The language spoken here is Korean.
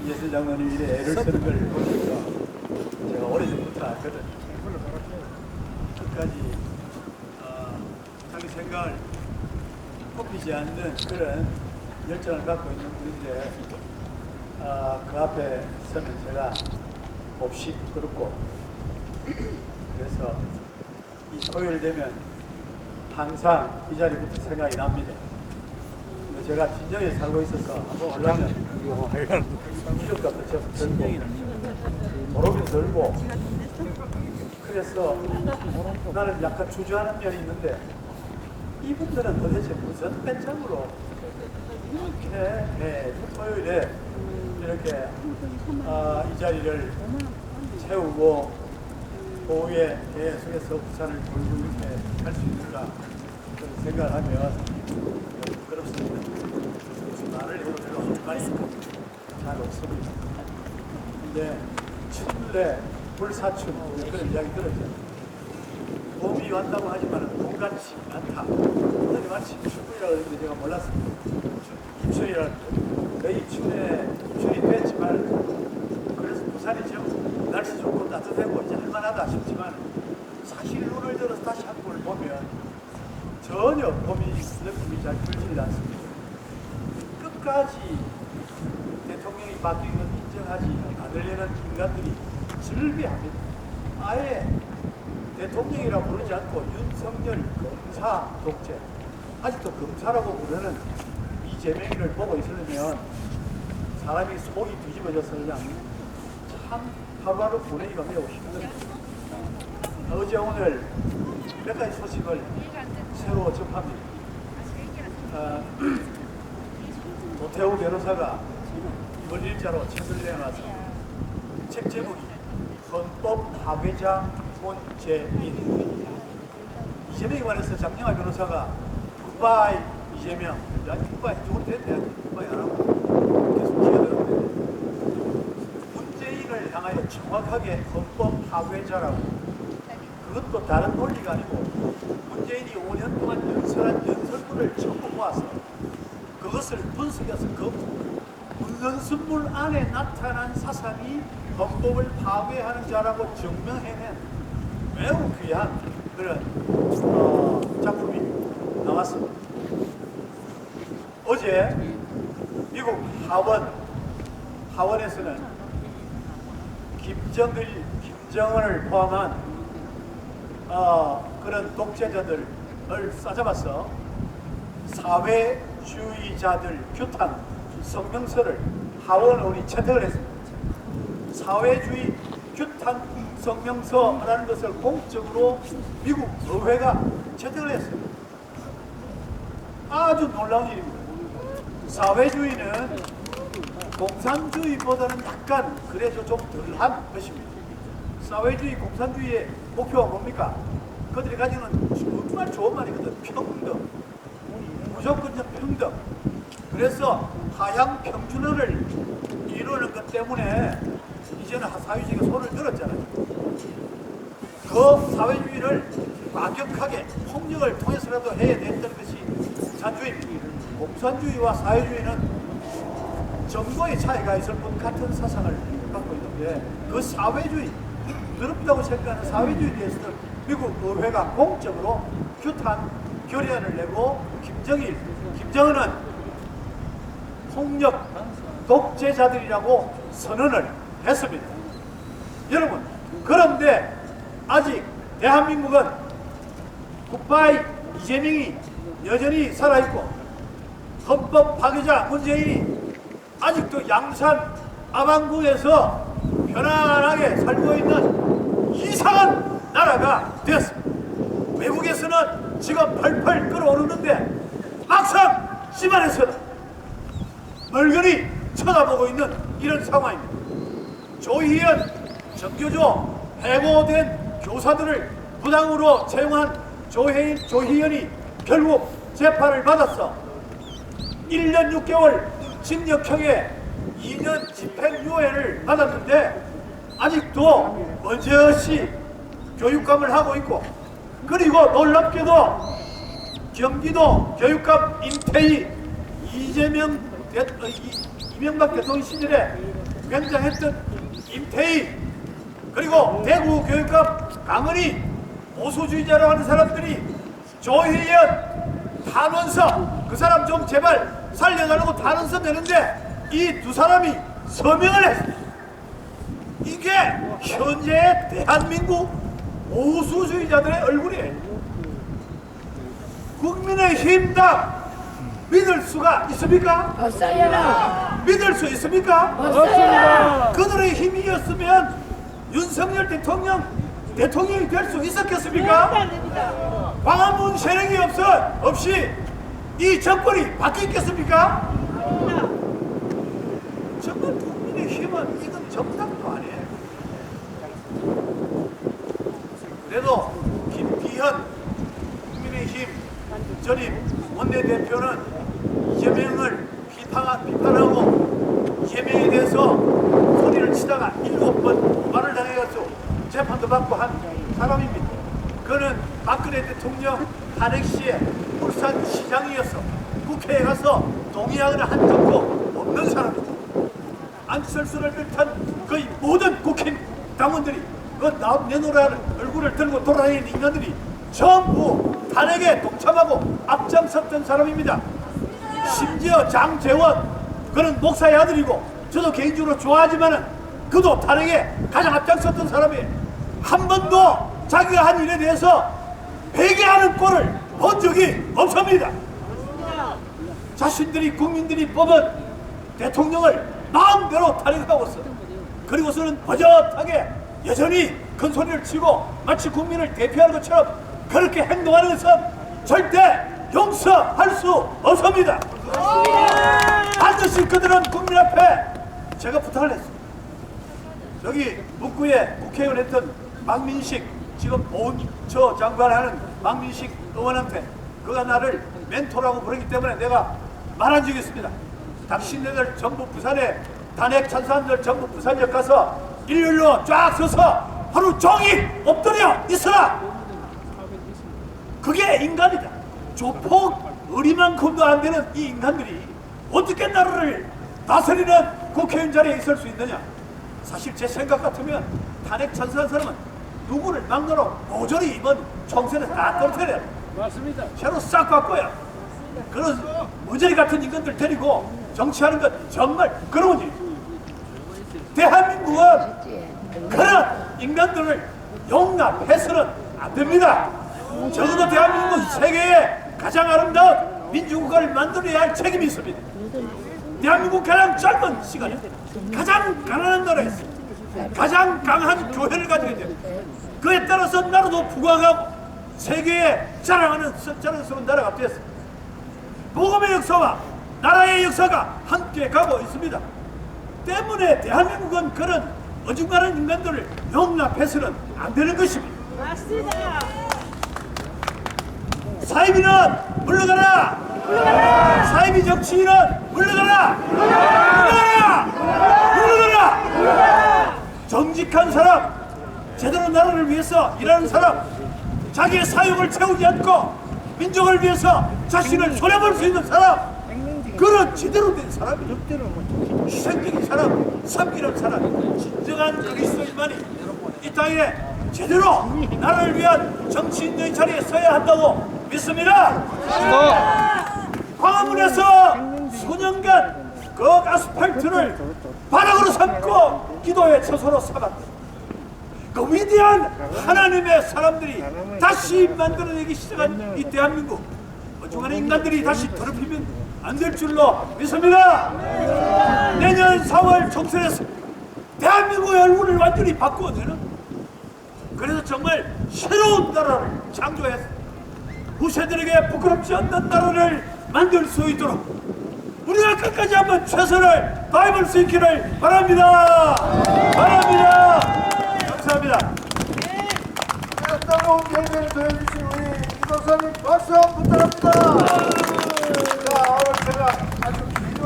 이해슬 장로님 이래 애를 쓰는 걸 보니까 제가 오래전부터 알거든요. 끝까지 자기 생각을 꼽히지 않는 그런 열정을 갖고 있는 분인데 그 앞에 서면 제가 몹시 부끄럽고 그래서 이 토요일 되면 항상 이 자리부터 생각이 납니다. 근데 제가 진정에 살고 있어서 한번 올라면 기력값도 좀 들고 모르긴 들고 그래서 나는 약간 주저하는 면이 있는데 이분들은 도대체 무슨 배짱으로 이렇게 토요일에 이렇게 이 자리를 채우고 오후에 계속해서 부산을 돌고 이렇게 할 수 있는가 그런 생각을 하면 부끄럽습니다. 말을 해도 별로 할 말이 잘 없습니다. 근데 춘래 불사춘 그런 이야기 들었죠. 봄이 왔다고 하지만 봄같이 않다. 오늘 마치 춘이라고 했는데 제가 몰랐습니다. 입춘이라는 거의 입춘이 됐지만 그래서 부산이 좀 날씨 좋고 따뜻하고 이제 할만하다 싶지만 사실 눈을 들어서 다시 한국을 보면 전혀 봄이 느낌이 잘 들지 않습니다. 끝까지 대통령이 바뀐 건 인정하지 않으려는 인간들이 즐비합니다. 아예 대통령이라 부르지 않고 윤석열 검사 독재, 아직도 검사라고 부르는 이재명이를 보고 있으려면 사람이 속이 뒤집어져서 그냥 참 하루하루 보내기가 매우 힘듭니다. 어제 오늘 몇 가지 소식을 새로 접합니다. 노태우 변호사가 이번 일자로 책을 내놨습니다. 책 제목이 헌법 파괴자 문재인. 이재명에 관해서 장영하 변호사가 굿바이 이재명, 굿바이 이쪽으로 됐네. 굿바이 안 하고 계속 기어들었는데 문재인을 향하여 정확하게 헌법 파괴자라고, 그것도 다른 논리가 아니고 문재인이 5년 동안 연설한 연설문을 전부 모아서 그것을 분석해서 그 문선순물 안에 나타난 사상이 헌법을 파괴하는 자라고 증명해낸 매우 귀한 그런 작품이 나왔습니다. 어제 미국 하원에서는 김정은을 포함한 그런 독재자들을 싸잡아서 사회주의자들 규탄 성명서를 하원의원이 채택을 했습니다. 사회주의 규탄 성명서라는 것을 공적으로 미국 의회가 채택을 했습니다. 아주 놀라운 일입니다. 사회주의는 공산주의보다는 약간 그래도 좀 덜한 것입니다. 사회주의, 공산주의의 목표가 뭡니까? 그들이 가지는 정말 좋은 말이거든. 평등. 무조건적 평등. 그래서 하향 평준화를 이루는 것 때문에 이제는 사회주의가 손을 들었잖아요. 그 사회주의를 과격하게 폭력을 통해서라도 해야 된다는 것이 공산주의입니다. 공산주의와 사회주의는 정도의 차이가 있을 뿐 같은 사상을 갖고 있는데 그 사회주의, 부드럽다고 생각하는 사회주의에 대해서는 미국 의회가 공적으로 규탄 결의안을 내고 김정은은 폭력 독재자들이라고 선언을 했습니다. 여러분, 그런데 아직 대한민국은 굿바이 이재명이 여전히 살아있고 헌법 파괴자 문재인이 아직도 양산 아방구에서 편안하게 살고 있는 이상한 나라가 되었습니다. 외국에서는 지금 펄펄 끓어오르는데 막상 집안에서는 멀거니 쳐다보고 있는 이런 상황입니다. 조희연, 정교조 해고된 교사들을 부당으로 채용한 조희연이 결국 재판을 받았어 1년 6개월 징역형에 2년 집행유예를 받았는데 아직도 번젓이 교육감을 하고 있고, 그리고 놀랍게도 경기도 교육감 임태희 이명박 대통령 시절에 위원장했던 임태희, 그리고 대구 교육감 강은희, 보수주의자라고 하는 사람들이 조혜연, 탄원서, 그 사람 좀 제발 살려달라고 탄원서 내는데 이 두 사람이 서명을 했습니다. 이게 현재의 대한민국 보수주의자들의 얼굴이에요. 국민의힘당 믿을 수가 있습니까? 없어요. 믿을 수 있습니까? 없어요. 그들의 힘이었으면 윤석열 대통령이 될 수 있었겠습니까? 광화문 세력이 없이 이 정권이 바뀌겠습니까? 정말 국민의힘은 이건 정상도 아니에요. 그래도 김기현 국민의힘 전임 원내대표는 이재명을 비판하고 이재명에 대해서 소리를 치다가 7번 고발을 당해가지고 재판도 받고 한 사람입니다. 그는 박근혜 대통령 탄핵 시에 울산시장이어서 국회에 가서 동의하거나 한 적도 없는 사람입니다. 안철수를 비롯한 거의 모든 국힘 당원들이 그 내놓으라는 얼굴을 들고 돌아다니는 인간들이 전부 탄핵에 동참하고 앞장섰던 사람입니다. 심지어 장재원, 그는 목사의 아들이고 저도 개인적으로 좋아하지만은 그도 탄핵에 가장 앞장섰던 사람이에요. 한 번도 자기가 한 일에 대해서 회개하는 꼴을 본 적이 없습니다. 자신들이 국민들이 뽑은 대통령을 마음대로 탄핵하고 있어. 그리고서는 버젓하게 여전히 큰 소리를 치고 마치 국민을 대표하는 것처럼 그렇게 행동하는 것은 절대 용서할 수 없습니다. 반드시 그들은 국민 앞에 제가 부탁을 했습니다. 여기 북구에 국회의원 했던 박민식, 지금 보훈처 장관하는 박민식 의원한테 그가 나를 멘토라고 부르기 때문에 내가 말한 적이 있습니다. 당신네들 전부 부산에 탄핵 찬사람들 전부 부산역 가서 일렬로 쫙 서서 하루 종일 엎드려 있어라. 그게 인간이다. 조폭 의리만큼도 안 되는 이 인간들이 어떻게 나라를 다스리는 국회의원 자리에 있을 수 있느냐. 사실 제 생각 같으면 탄핵 찬사한 사람은 누구를 막론하고 모조리 이번 총선에 다 떨어뜨려야 돼. 맞습니다. 새로 싹 바꿔야. 그런 무저리 같은 인간들 데리고 정치하는 건 정말 그런 거지. 대한민국은 그런 인간들을 용납해서는 안 됩니다. 적어도 대한민국은 세계의 가장 아름다운 민주국가를 만들어야 할 책임이 있습니다. 대한민국 가장 짧은 시간에 가장 가난한 나라에서 가장 강한 교회를 가지고 있는, 그에 따라서 나라도 부강하고 세계에 자랑하는 자랑스러운 나라가 되었습니다. 복음의 역사와 나라의 역사가 함께 가고 있습니다. 때문에 대한민국은 그런 어중간한 인간들을 용납해서는 안 되는 것입니다. 맞습니다. 사이비는 물러가라! 물러가라! 사이비 정치인은 물러가라! 물러가라! 물러가라! 물러가라! 정직한 사람, 제대로 나라를 위해서 일하는 사람, 자기의 사욕을 채우지 않고 민족을 위해서 자신을 손해볼 수 있는 사람, 그런 제대로 된 사람이 희생적인 사람, 섬기는 사람, 진정한 그리스도인만이 이 땅에 제대로 나라를 위한 정치인의 자리에 서야 한다고 믿습니다. 광화문에서 수년간 그 아스팔트를 바닥으로 삼고 기도의 처소로 삼았다. 그 위대한 하나님의 사람들이 다시 만들어내기 시작한 이 대한민국, 어중간한 인간들이 다시 더럽히면 안 될 줄로 믿습니다. 내년 4월 총선에서 대한민국의 얼굴을 완전히 바꾸어내는, 그래서 정말 새로운 나라를 창조해서 후세들에게 부끄럽지 않는 나라를 만들 수 있도록 우리가 끝까지 한번 최선을 다해볼 수 있기를 바랍니다. 바랍니다. 감사합니다. 따가운 결의를 더해주신 우리 이 박사님 박수 한번 부탁합니다. 자, 오늘 제가